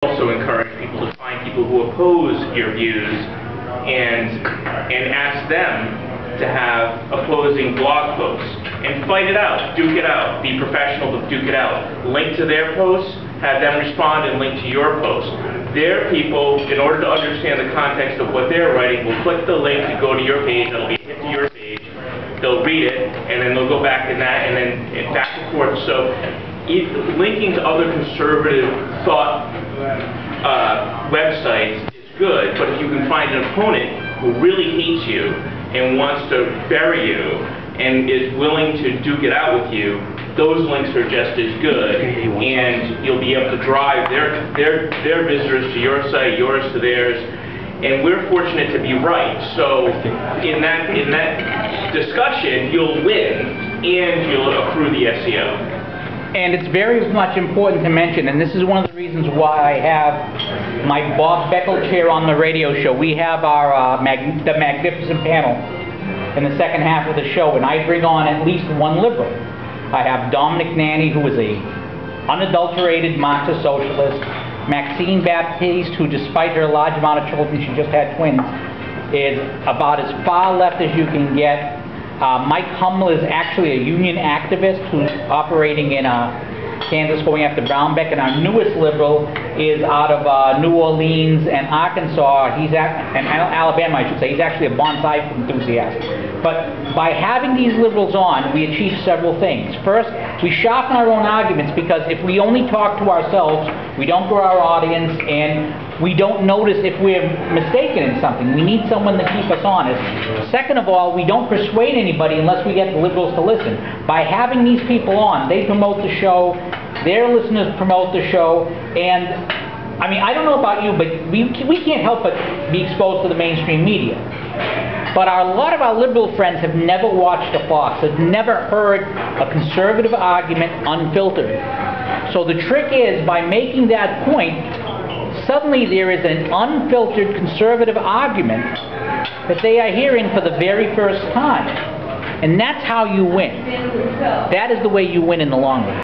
also encourage people to find people who oppose your views and ask them to have opposing blog posts and fight it out, duke it out, be professional but duke it out. Link to their posts, have them respond and link to your post. Their people, in order to understand the context of what they're writing, will click the link to go to your page, that'll be a hit to your page, they'll read it, and then they'll go back in that, and then back and forth. So linking to other conservative thought websites is good, but if you can find an opponent who really hates you and wants to bury you and is willing to duke it out with you, those links are just as good, and you'll be able to drive their visitors to your site, yours to theirs, and we're fortunate to be right. So in that discussion, you'll win and you'll accrue the SEO. And it's very much important to mention, and this is one of the reasons why I have my Bob Beckel chair on the radio show. We have our the Magnificent Panel in the second half of the show, and I bring on at least one liberal. I have Dominic Nanny, who is a unadulterated Marxist socialist, Maxine Baptiste, who despite her large amount of children, she just had twins, is about as far left as you can get. Mike Hummel is actually a union activist who's operating in Kansas going after Brownback, and our newest liberal is out of New Orleans and Arkansas, and Alabama, I should say. He's actually a bonsai enthusiast. But by having these liberals on, we achieve several things. First, we sharpen our own arguments, because if we only talk to ourselves, we don't grow our audience, and we don't notice if we're mistaken in something. We need someone to keep us honest. Second of all, we don't persuade anybody unless we get the liberals to listen. By having these people on, they promote the show, their listeners promote the show, and I mean, I don't know about you, but we can't help but be exposed to the mainstream media. But a lot of our liberal friends have never watched a Fox, have never heard a conservative argument unfiltered. So the trick is, by making that point, suddenly there is an unfiltered conservative argument that they are hearing for the very first time. And that's how you win. That is the way you win in the long run.